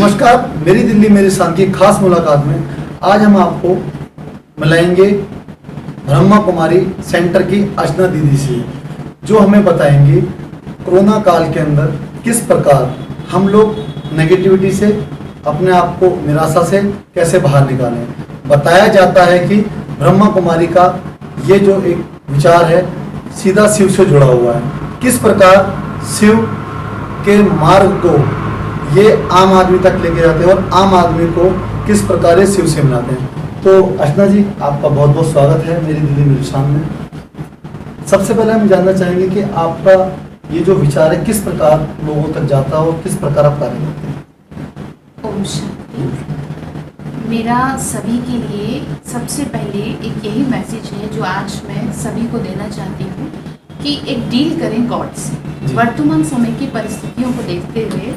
नमस्कार, मेरी दिल्ली मेरी शान की खास मुलाकात में आज हम आपको मिलाएंगे ब्रह्मा कुमारी सेंटर की अर्चना दीदी से, जो हमें बताएंगी कोरोना काल के अंदर किस प्रकार हम लोग नेगेटिविटी से, अपने आप को निराशा से कैसे बाहर निकालें। बताया जाता है कि ब्रह्मा कुमारी का ये जो एक विचार है सीधा शिव से जुड़ा हुआ है। किस प्रकार शिव के मार्ग को ये आम आदमी तक लेके जाते हैं और आम आदमी को किस प्रकार शिव से मिलाते हैं। तो अर्चना जी, आपका बहुत बहुत स्वागत है मेरी दिल्ली मेरी शान में। सबसे पहले हम जानना चाहेंगे कि आपका ये जो विचार है किस प्रकार लोगों तक जाता है और किस प्रकार आप कार्य करते हैं। ओम शांति। मेरा सभी के लिए सबसे पहले एक यही मैसेज है जो आज मैं सभी को देना चाहती हूँ कि एक डील करें गॉड से। वर्तमान समय की परिस्थितियों को देखते हुए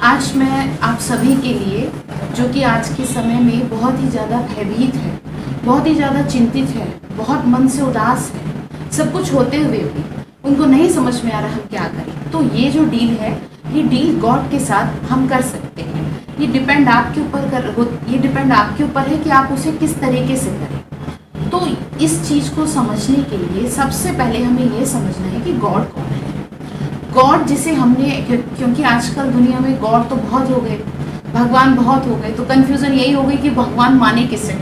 आज मैं आप सभी के लिए, जो कि आज के समय में बहुत ही ज़्यादा भयभीत है, बहुत ही ज़्यादा चिंतित है, बहुत मन से उदास है, सब कुछ होते हुए भी उनको नहीं समझ में आ रहा हम क्या करें, तो ये जो डील है ये डील गॉड के साथ हम कर सकते हैं। ये डिपेंड आपके ऊपर है कि आप उसे किस तरीके से करें। तो इस चीज़ को समझने के लिए सबसे पहले हमें ये समझना है कि गॉड कौन है। गॉड जिसे हमने, क्योंकि आजकल दुनिया में गॉड तो बहुत हो गए, भगवान बहुत हो गए, तो कन्फ्यूज़न यही हो गई कि भगवान माने किसे,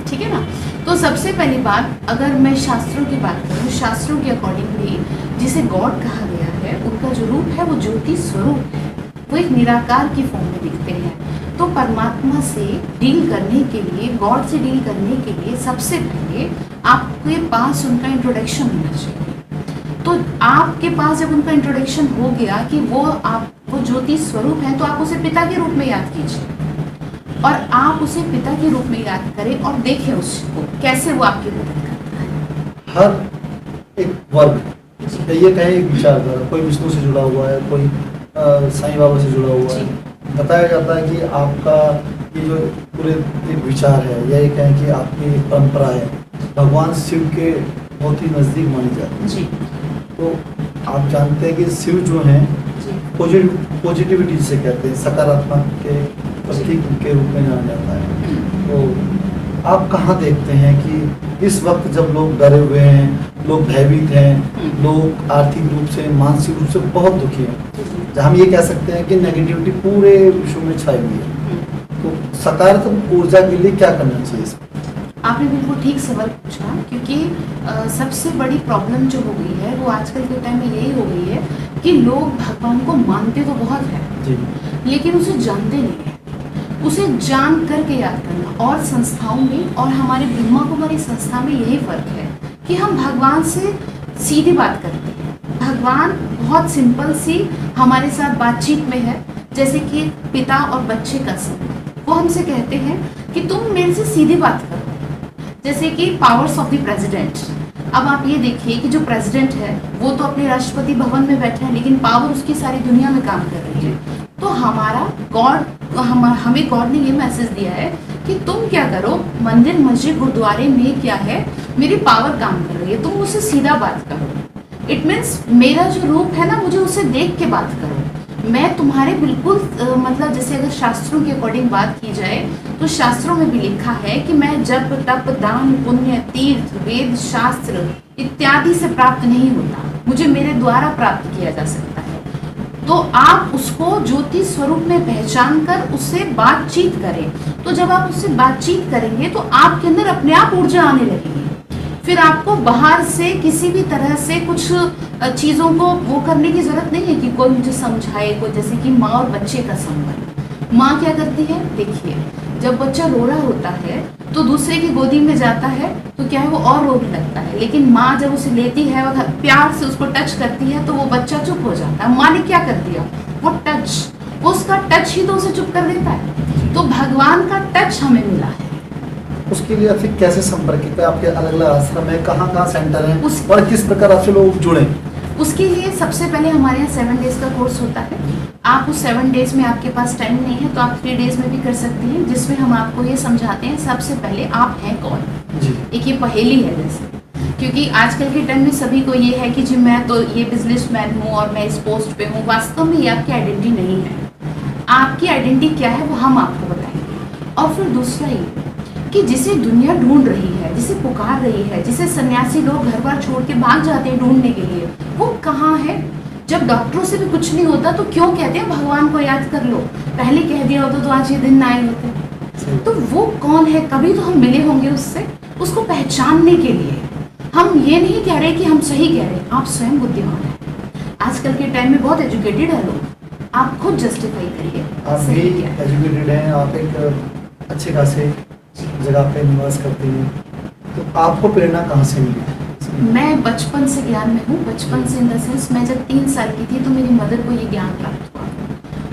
ठीक है ना। तो सबसे पहली बात, अगर मैं शास्त्रों की बात करूँ, शास्त्रों के अकॉर्डिंगली जिसे गॉड कहा गया है उनका जो रूप है वो ज्योति स्वरूप है, वो एक निराकार की फॉर्म में दिखते हैं। तो परमात्मा से डील करने के लिए, गॉड से डील करने के लिए सबसे पहले आपके पास उनका इंट्रोडक्शन होना चाहिए। तो आपके पास जब उनका इंट्रोडक्शन हो गया कि वो ज्योति स्वरूप है, तो आप उसे पिता के रूप में याद कीजिए और आप उसे पिता के रूप में याद करें और देखें उसको कैसे वो आपकी मदद करता है। हर एक वर्ग, ये कहें एक विचारधारा, कोई विष्णु से जुड़ा हुआ है, कोई साईं बाबा से जुड़ा हुआ है। बताया जाता है कि आपका ये जो पूरे एक विचार है या ये कहें कि आपकी एक परंपरा है, भगवान शिव के बहुत ही नज़दीक मानी जाती है जी। तो आप जानते हैं कि शिव जो हैं पॉजिटिविटी जिसे कहते हैं, सकारात्मक के प्रतीक के रूप में जाना जाता है। तो आप कहाँ देखते हैं कि इस वक्त जब लोग डरे हुए हैं, लोग भयभीत हैं, लोग आर्थिक रूप से, मानसिक रूप से बहुत दुखी हैं, हम ये कह सकते हैं कि नेगेटिविटी पूरे विश्व में छाई हुई है, तो सकारात्मक ऊर्जा के लिए क्या करना चाहिए? आपने बिल्कुल ठीक सवाल पूछा, क्योंकि सबसे बड़ी प्रॉब्लम जो हो गई है वो आजकल के टाइम में यही हो गई है कि लोग भगवान को मानते तो बहुत है लेकिन उसे जानते नहीं है। उसे जान करके याद करना, और संस्थाओं में और हमारे ब्रह्मा कुमारी संस्था में यही फर्क है कि हम भगवान से सीधी बात करते हैं। भगवान बहुत सिंपल सी हमारे साथ बातचीत में है, जैसे कि पिता और बच्चे का संबंध। वो हमसे कहते हैं कि तुम मेरे से सीधी बात करो, जैसे कि पावर्स ऑफ द प्रेसिडेंट। अब आप ये देखिए कि जो प्रेसिडेंट है वो तो अपने राष्ट्रपति भवन में बैठा है, लेकिन पावर उसकी सारी दुनिया में काम कर रही है। तो हमारा गॉड, हमें गॉड ने ये मैसेज दिया है कि तुम क्या करो, मंदिर मस्जिद गुरुद्वारे में क्या है, मेरी पावर काम कर रही है, तुम मुझसे सीधा बात करो। इट मीन्स मेरा जो रूप है ना, मुझे उसे देख के बात करो। मैं तुम्हारे बिल्कुल मतलब जैसे अगर शास्त्रों के अकॉर्डिंग बात की जाए तो शास्त्रों में भी लिखा है कि मैं जप तप दान पुण्य तीर्थ वेद शास्त्र इत्यादि से प्राप्त नहीं होता, मुझे मेरे द्वारा प्राप्त किया जा सकता है। तो आप उसको ज्योति स्वरूप में पहचान कर उससे बातचीत करें। तो जब आप उससे बातचीत करेंगे तो आपके अंदर अपने आप ऊर्जा आने लगेगी। फिर आपको बाहर से किसी भी तरह से कुछ चीज़ों को वो करने की ज़रूरत नहीं है कि कोई मुझे समझाए। कोई, जैसे कि माँ और बच्चे का संबंध, माँ क्या करती है, देखिए जब बच्चा रो रहा होता है तो दूसरे की गोदी में जाता है तो क्या है, वो और रोने लगता है, लेकिन माँ जब उसे लेती है और प्यार से उसको टच करती है तो वो बच्चा चुप हो जाता है। माँ ने क्या कर दिया, वो टच, उसका टच ही तो उसे चुप कर देता है। तो भगवान का टच हमें मिला है। उसके लिए फिर कैसे संपर्क किया, आपके अलग अलग आश्रम है, कहाँ कहाँ सेंटर है और किस प्रकार आपसे लोग जुड़े? उसके लिए सबसे पहले हमारे यहाँ 7 डेज का कोर्स होता है। आप उस 7 डेज में आपके पास टाइम नहीं है तो आप 3 डेज में भी कर सकते हैं, जिसमें हम आपको ये समझाते हैं सबसे पहले आप हैं कौन। एक ये पहेली है जैसे, क्योंकि आजकल के टाइम में सभी को ये है कि जी मैं तो ये बिजनेसमैन हूँ और मैं इस पोस्ट पे हूँ। वास्तव में ये आपकी आइडेंटिटी नहीं है। आपकी आइडेंटिटी क्या है वो हम आपको बताएंगे। और फिर दूसरा ये कि जिसे दुनिया ढूंढ रही है, जिसे पुकार रही है, जिसे सन्यासी लोग घर बार छोड़ के भाग जाते हैं ढूंढने के लिए, वो कहाँ है? जब डॉक्टरों से भी कुछ नहीं होता तो क्यों कहते हैं भगवान को याद कर लो, पहले कह दिया होता तो आज ये दिन ना आए होते। तो वो कौन है? कभी तो हम मिले होंगे उससे, उसको पहचानने के लिए हम ये नहीं कह रहे कि हम सही कह रहे हैं, आप स्वयं बुद्धिमान हैं। आजकल के टाइम में बहुत एजुकेटेड है लोग, आप खुद जस्टिफाई करिए। आप भी एजुकेटेड हैं, आप एक अच्छे खासे जगह पे निवास करती हैं, तो आपको प्रेरणा कहाँ से मिली? मैं बचपन से ज्ञान में हूँ। बचपन से इन द सेंस मैं जब 3 साल की थी तो मेरी मदर को ये ज्ञान प्राप्त हुआ,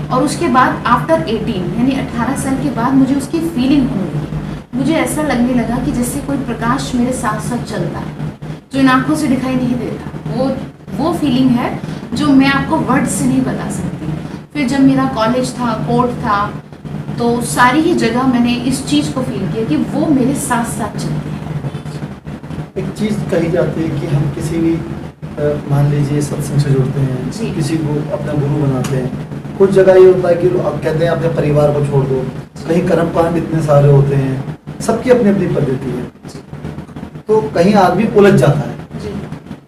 और उसके बाद आफ्टर 18 यानी 18 साल के बाद मुझे उसकी फीलिंग होने लगी। मुझे ऐसा लगने लगा कि जैसे कोई प्रकाश मेरे साथ साथ चलता है जो इन आँखों से दिखाई नहीं देता। वो फीलिंग है जो मैं आपको वर्ड से नहीं बता सकती। फिर जब मेरा कॉलेज था, कोर्ट था, तो सारी ही जगह मैंने इस चीज़ को फील किया कि वो मेरे साथ साथ चलती है। एक चीज़ कही जाती है कि हम किसी भी मान लीजिए सत्संग से जुड़ते हैं, किसी को अपना गुरु बनाते हैं, कुछ जगह ये होता है कि अब कहते हैं अपने परिवार को छोड़ दो, कहीं कर्मकांड इतने सारे होते हैं, सबकी अपनी अपनी पद्धति है, तो कहीं आदमी उलझ जाता है,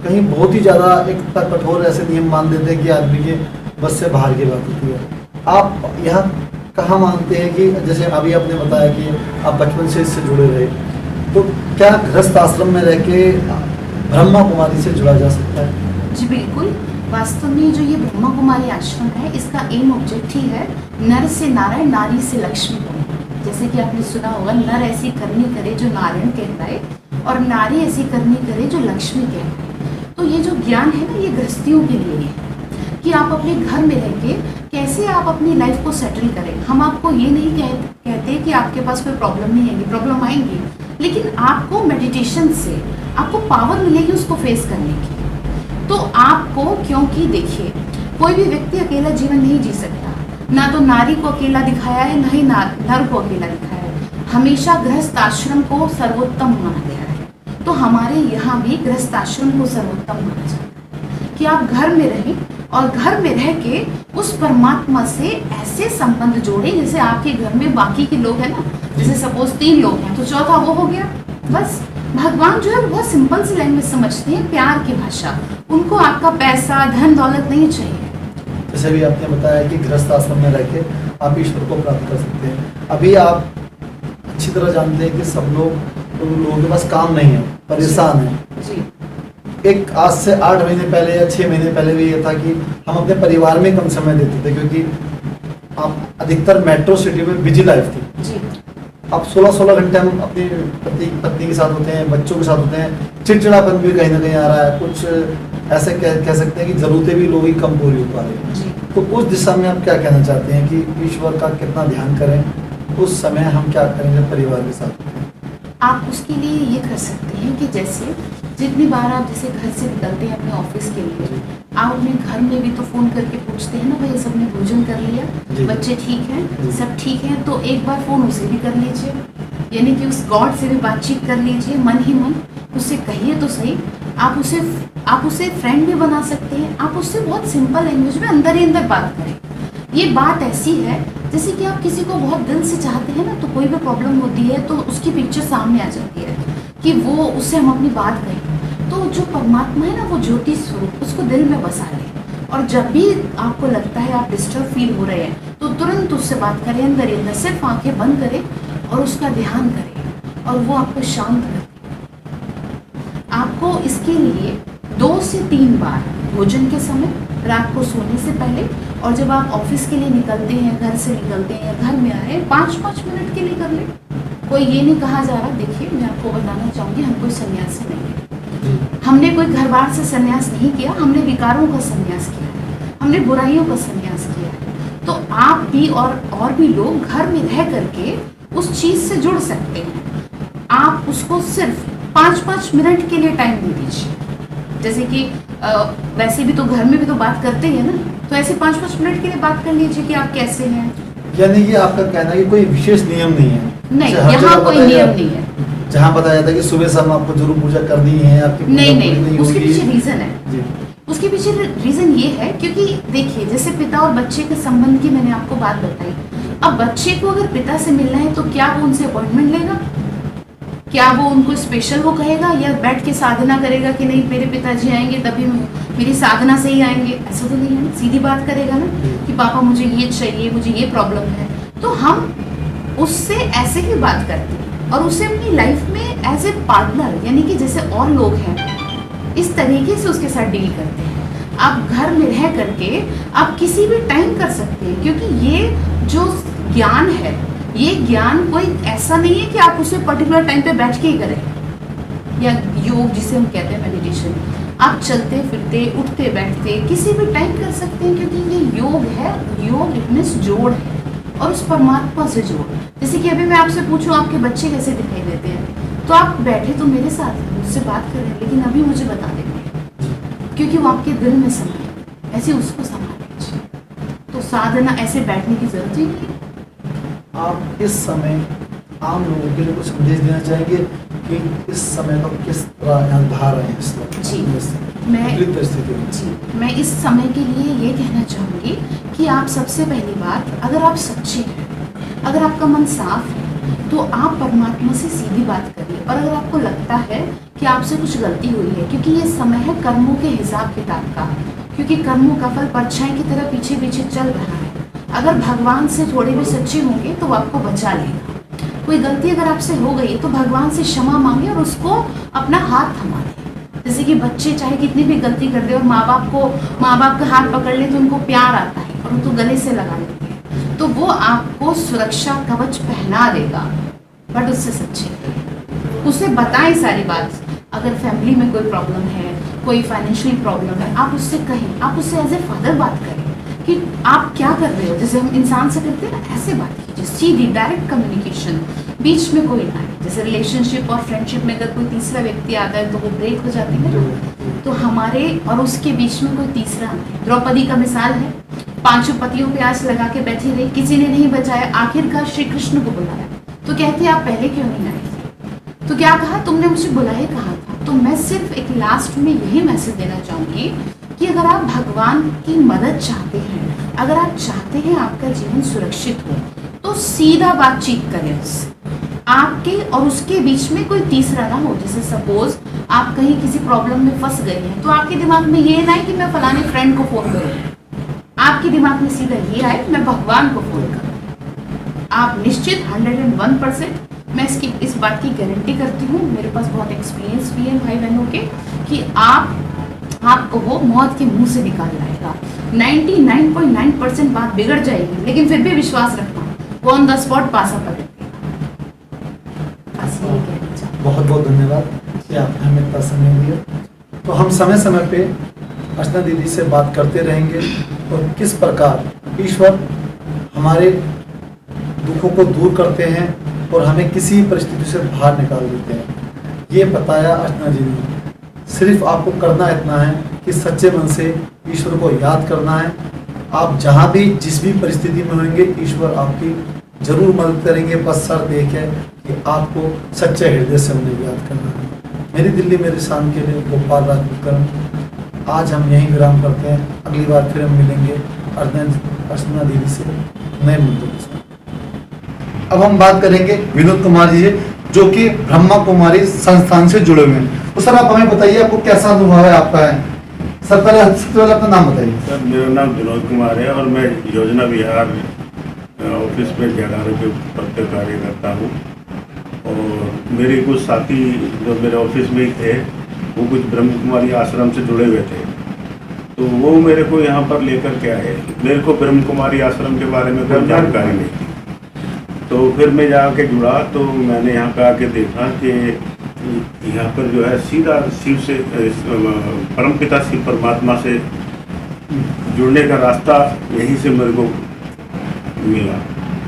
कहीं बहुत ही ज़्यादा एक कठोर ऐसे नियम मान देते हैं कि आदमी के बस से बाहर की बात होती है। आप यहाँ कहाँ मानते हैं कि जैसे अभी आपने बताया कि आप बचपन से इससे जुड़े रहे, तो क्या गृहस्थ आश्रम में रह के ब्रह्मा कुमारी से जुड़ा जा सकता है? जी बिल्कुल। वास्तव में जो ये ब्रह्मा कुमारी आश्रम है, इसका एम ऑब्जेक्ट ही है नर से नारायण, नारी से लक्ष्मी बने। जैसे कि आपने सुना होगा, नर ऐसी करनी करे जो नारायण कहलाए और नारी ऐसी करनी करे जो लक्ष्मी कहलाए। तो ये जो ज्ञान है ना, ये गृहस्थियों के लिए है कि आप अपने घर में रह के कैसे आप अपनी लाइफ को सेटल करें। हम आपको ये नहीं कहते कि आपके पास कोई प्रॉब्लम नहीं आएगी, प्रॉब्लम आएंगी, लेकिन आपको मेडिटेशन से आपको पावर मिलेगी उसको फेस करने की। तो आपको, क्योंकि देखिए कोई भी व्यक्ति अकेला जीवन नहीं जी सकता, ना तो नारी को अकेला दिखाया है, ना ही नर को अकेला दिखाया है। हमेशा गृहस्थ आश्रम को सर्वोत्तम माना गया है, तो हमारे यहाँ भी गृहस्थ आश्रम को सर्वोत्तम माना जाता है कि आप घर में रहें और घर में रह के उस परमात्मा से ऐसे संबंध जोड़े जैसे आपके घर में बाकी के लोग हैं ना, जैसे सपोज 3 लोग हैं तो चौथा वो हो गया। बस भगवान जो है बहुत सिंपल सी लैंग्वेज समझते हैं, प्यार की भाषा। उनको आपका पैसा, धन दौलत नहीं चाहिए। जैसे भी आपने बताया कि गृहस्थ आश्रम में रह के आप ईश्वर को प्राप्त कर सकते हैं। अभी आप अच्छी तरह जानते हैं कि सब लोगों के पास काम नहीं है, परेशान है जी। एक आज से 8 महीने पहले या 6 महीने पहले भी ये था कि हम अपने परिवार में कम समय देते थे, क्योंकि आप अधिकतर मेट्रो सिटी में बिजी लाइफ थी जी। अब 16-16 घंटे हम अपनी पत्नी के साथ होते हैं, बच्चों के साथ होते हैं, चिड़चिड़ापन भी कहीं ना कहीं आ रहा है, कुछ ऐसे कह सकते हैं कि ज़रूरतें भी लोगों की कम पूरी हो पा रही है। तो उस दिशा में आप क्या कहना चाहते हैं कि ईश्वर का कितना ध्यान करें, उस समय हम क्या करेंगे परिवार के साथ? आप उसके लिए ये कर सकते हैं कि जैसे जितनी बार आप जैसे घर से निकलते हैं अपने ऑफिस के लिए, आप अपने घर में भी तो फ़ोन करके पूछते हैं ना, भाई सबने भोजन कर लिया, बच्चे ठीक हैं, सब ठीक है, तो एक बार फ़ोन उसे भी कर लीजिए, यानी कि उस गॉड से भी बातचीत कर लीजिए मन ही मन, उससे कहिए तो सही। आप उसे फ्रेंड भी बना सकते हैं, आप उससे बहुत सिंपल लैंग्वेज में अंदर ही अंदर बात करें। ये बात ऐसी है जैसे कि आप किसी को बहुत दिल से चाहते हैं ना, तो कोई भी प्रॉब्लम होती है तो उसकी पिक्चर सामने आ जाती है कि वो उससे हम अपनी बात कहें। तो जो परमात्मा है ना, वो ज्योति स्वरूप, उसको दिल में बसा लें, और जब भी आपको लगता है आप डिस्टर्ब फील हो रहे हैं तो तुरंत उससे बात करें अंदर ही अंदर, सिर्फ आंखें बंद करें और उसका ध्यान करें और वो आपको शांत करें। आपको इसके लिए 2 से 3 बार भोजन के समय, रात को सोने से पहले, और जब आप ऑफिस के लिए निकलते हैं, घर से निकलते हैं या घर में आए, 5-5 मिनट के लिए कर लें। कोई ये नहीं कहा जा रहा, देखिए मैं आपको बताना चाहूँगी, हम कोई सन्यासी नहीं है, हमने कोई घर बार से सन्यास नहीं किया, हमने विकारों का सन्यास किया है, हमने बुराइयों का सन्यास किया है। तो आप भी और भी लोग घर में रह करके उस चीज़ से जुड़ सकते हैं। आप उसको सिर्फ 5-5 मिनट के लिए टाइम दे दीजिए। जैसे कि वैसे भी तो घर में भी तो बात करते हैं ना, तो ऐसे 5-5 मिनट के लिए बात कर लीजिए कि आप कैसे हैं। यानी कि आपका कहना है कि कोई विशेष नियम नहीं है? नहीं, यहाँ कोई नियम नहीं है। जहाँ बताया जाता है कि सुबह शाम आपको जरूर पूजा करनी है, आपकी नहीं, उसके पीछे रीजन है। उसके पीछे रीज़न ये है क्योंकि देखिए, जैसे पिता और बच्चे के संबंध की मैंने आपको बात बताई। अब बच्चे को अगर पिता से मिलना है तो क्या वो उनसे अपॉइंटमेंट लेगा? क्या वो उनको स्पेशल वो कहेगा, या बैठ के साधना करेगा कि नहीं मेरे पिताजी आएंगे तभी मेरी साधना से ही आएंगे? ऐसा तो नहीं है, सीधी बात करेगा ना कि पापा मुझे ये चाहिए, मुझे ये प्रॉब्लम है। तो हम उससे ऐसे ही बात करते हैं और उसे अपनी लाइफ में एज ए पार्टनर, यानी कि जैसे और लोग हैं, इस तरीके से उसके साथ डील करते हैं। आप घर में रह करके आप किसी भी टाइम कर सकते हैं, क्योंकि ये जो ज्ञान है, ये ज्ञान कोई ऐसा नहीं है कि आप उसे पर्टिकुलर टाइम पे बैठ के ही करें, या योग जिसे हम कहते हैं मेडिटेशन, आप चलते फिरते उठते बैठते किसी भी टाइम कर सकते हैं, क्योंकि ये योग है। योग इट मीन्स जोड़ है और उस परमात्मा से जोड़। जैसे कि अभी मैं आपसे पूछूं आपके बच्चे कैसे दिखाई देते हैं, तो आप बैठे तो मेरे साथ मुझसे बात कर रहे हैं, लेकिन अभी मुझे बता देंगे क्योंकि वो आपके दिल में समाए, ऐसे उसको संभाल लीजिए। तो साधना ऐसे बैठने की जरूरत ही नहीं है। आप इस समय आम लोगों के लिए कुछ संदेश देना चाहेंगे कि इस समय को किस तरह यहाँ धार रहे हैं इस वक्त जी, विपरीत परिस्थिति में? जी, मैं इस समय के लिए ये कहना चाहूँगी कि आप सबसे पहली बात, अगर आप सच्चे हैं, अगर आपका मन साफ है, तो आप परमात्मा से सीधी बात करिए। और अगर आपको लगता है कि आपसे कुछ गलती हुई है, क्योंकि ये समय है कर्मों के हिसाब किताब का, क्योंकि कर्मों का फल परछाई की तरह पीछे पीछे चल रहा है। अगर भगवान से थोड़े भी सच्चे होंगे तो वो आपको बचा लेगा। कोई गलती अगर आपसे हो गई तो भगवान से क्षमा मांगे और उसको अपना हाथ थमा दें। जैसे कि बच्चे चाहे कितनी भी गलती कर दे और माँ बाप का हाथ पकड़ ले तो उनको प्यार आता है और उनको गले से लगा लेते हैं, तो वो आपको सुरक्षा कवच पहना देगा, बट उससे सच्चे रहिए। उसे बताएं सारी बात। अगर फैमिली में कोई प्रॉब्लम है, कोई फाइनेंशियल प्रॉब्लम है, आप उससे कहें, आप उससे एज ए फादर बात करें कि आप क्या कर रहे हो, जैसे हम इंसान से करते हैं ना, ऐसे बात कीजिए, सीधी डायरेक्ट कम्युनिकेशन, बीच में कोई ना है। जैसे रिलेशनशिप और फ्रेंडशिप में अगर कोई तीसरा व्यक्ति आता है तो वो ब्रेक हो जाती है ना, तो हमारे और उसके बीच में कोई तीसरा नहीं। द्रौपदी का मिसाल है, 5 पतियों पे आस लगा के बैठी रही, किसी ने नहीं बचाया, आखिरकार श्री कृष्ण को बुलाया, तो कहते आप पहले क्यों नहीं आए थे? तो क्या कहा, तुमने मुझे बुलाया कहा था। तो मैं सिर्फ एक लास्ट में यही मैसेज देना चाहूँगी कि अगर आप भगवान की मदद चाहते हैं, अगर आप चाहते हैं आपका जीवन सुरक्षित हो, तो सीधा बातचीत करें उससे। आपके और उसके बीच में कोई तीसरा ना हो। जैसे सपोज आप कहीं किसी प्रॉब्लम में फंस गए हैं, तो आपके दिमाग में ये ना है कि मैं फलाने फ्रेंड को फोन करूँ, आपके दिमाग में सीधा ये आए मैं भगवान को फोन करूँ। आप निश्चित 101%, मैं इस बात की गारंटी करती हूँ, मेरे पास बहुत एक्सपीरियंस भी है भाई बहनों के, कि आपको वो मौत के मुंह से निकाल लाएगा। 99.9% बात बिगड़ जाएगी, लेकिन फिर भी विश्वास रखना, वो ऑन द स्पॉट पासा पलट देगा। बस यही कहना चाहूँ। बहुत बहुत धन्यवाद कि आपने हमें इतना समय दिया। तो हम समय समय पे अर्चना दीदी से बात करते रहेंगे और किस प्रकार ईश्वर हमारे दुखों को दूर करते हैं और हमें किसी परिस्थिति से बाहर निकाल देते हैं, ये बताया अर्चना जी ने। सिर्फ आपको करना इतना है कि सच्चे मन से ईश्वर को याद करना है। आप जहाँ भी जिस भी परिस्थिति में होंगे, ईश्वर आपकी जरूर मदद करेंगे। बस शर्त एक है कि आपको सच्चे हृदय से उन्हें याद करना है। मेरी दिल्ली मेरे शान के लिए गोपाल राज कुलकर्णी। आज हम यहीं विराम करते हैं, अगली बार फिर हम मिलेंगे अर्चना दीदी से नए मुद्दों के साथ। अब हम बात करेंगे विनोद कुमार जी से, जो कि ब्रह्मा कुमारी संस्थान से जुड़े हुए हैं। तो सर आप हमें बताइए, आपको कैसा अनुभव है आपका है? सर सबसे पहले अपना नाम बताइए। सर मेरा नाम विनोद कुमार है और मैं योजना विहार ऑफिस में जगारों के पद पर कार्य करता हूँ। और मेरे कुछ साथी जो मेरे ऑफिस में ही थे, वो कुछ ब्रह्म कुमारी आश्रम से जुड़े हुए थे, तो वो मेरे को यहाँ पर लेकर के आए। मेरे को ब्रह्म कुमारी आश्रम के बारे में कोई जानकारी नहीं थी, तो फिर मैं जाके जुड़ा, तो मैंने यहाँ पे आके देखा कि यहाँ पर जो है सीधा शिव से, परमपिता शिव परमात्मा से जुड़ने का रास्ता यहीं से मेरे को मिला।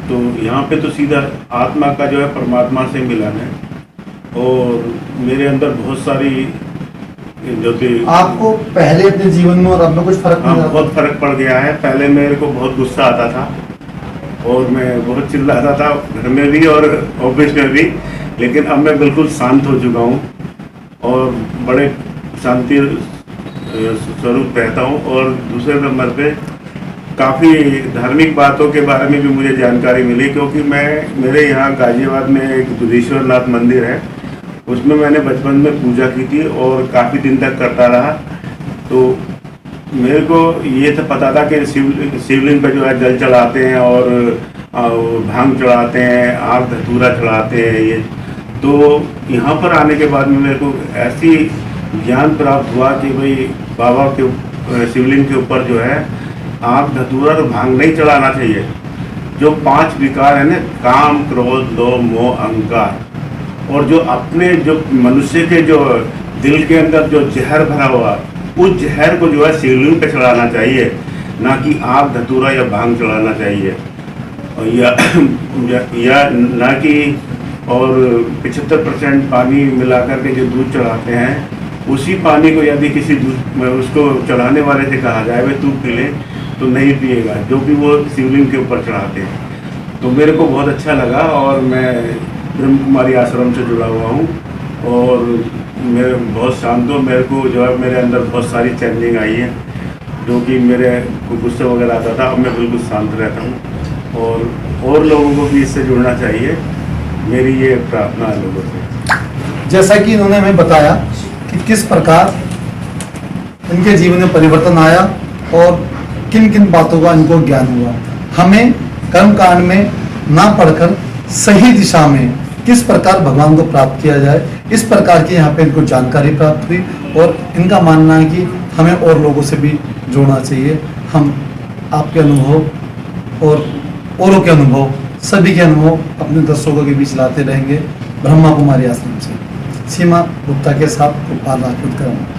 तो यहाँ पे तो सीधा आत्मा का जो है परमात्मा से मिलन है। और मेरे अंदर बहुत सारी जो थी, आपको पहले अपने जीवन में और अब में कुछ फर्क नहीं लगा? बहुत फर्क पड़ गया है। पहले मेरे को बहुत गुस्सा आता था और मैं बहुत चिल्लाता था, घर में भी और ऑफिस में भी, लेकिन अब मैं बिल्कुल शांत हो चुका हूँ और बड़े शांति स्वरूप रहता हूँ। और दूसरे नंबर पे काफ़ी धार्मिक बातों के बारे में भी मुझे जानकारी मिली, क्योंकि मेरे यहाँ गाजियाबाद में एक बुद्धेश्वरनाथ मंदिर है, उसमें मैंने बचपन में पूजा की थी और काफ़ी दिन तक करता रहा। तो मेरे को ये तो पता था कि शिवलिंग पर जो है जल चढ़ाते हैं और भांग चढ़ाते हैं, आग धतूरा चढ़ाते हैं ये। तो यहाँ पर आने के बाद में मेरे को ऐसी ज्ञान प्राप्त हुआ कि भाई बाबा के शिवलिंग के ऊपर जो है आग धतूरा और भांग नहीं चढ़ाना चाहिए। जो 5 विकार है ना, काम क्रोध लोभ मोह अहंकार, और जो अपने जो मनुष्य के जो दिल के अंदर जो जहर भरा हुआ, उस जहर को जो है शिवलिंग पे चढ़ाना चाहिए, ना कि आग धतूरा या भांग चढ़ाना चाहिए। या ना कि और 75% पानी मिलाकर के जो दूध चढ़ाते हैं, उसी पानी को यदि किसी उसको चढ़ाने वाले से कहा जाए भाई तू पी ले, तो नहीं पिएगा, जो भी वो शिवलिंग के ऊपर चढ़ाते हैं। तो मेरे को बहुत अच्छा लगा और मैं ब्रह्म कुमारी आश्रम से जुड़ा हुआ हूँ और मैं बहुत शांत हूँ। मेरे को जो है मेरे अंदर बहुत सारी चेंजिंग आई है, जो कि मेरे को गुस्से वगैरह आता था, अब मैं बिल्कुल शांत रहता हूँ और लोगों को भी इससे जुड़ना चाहिए, मेरी ये प्रार्थना है लोगों से। जैसा कि इन्होंने हमें बताया कि किस प्रकार इनके जीवन में परिवर्तन आया और किन किन बातों का इनको ज्ञान हुआ। हमें कर्म कांड में ना पढ़कर सही दिशा में किस प्रकार भगवान को प्राप्त किया जाए, इस प्रकार की यहाँ पे इनको जानकारी प्राप्त हुई और इनका मानना है कि हमें और लोगों से भी जोड़ना चाहिए। हम आपके अनुभव और औरों के अनुभव, सभी के अनुभव अपने दर्शकों के बीच लाते रहेंगे। ब्रह्मा कुमारी आश्रम से सीमा गुप्ता के साथ गोपाल राजपूत।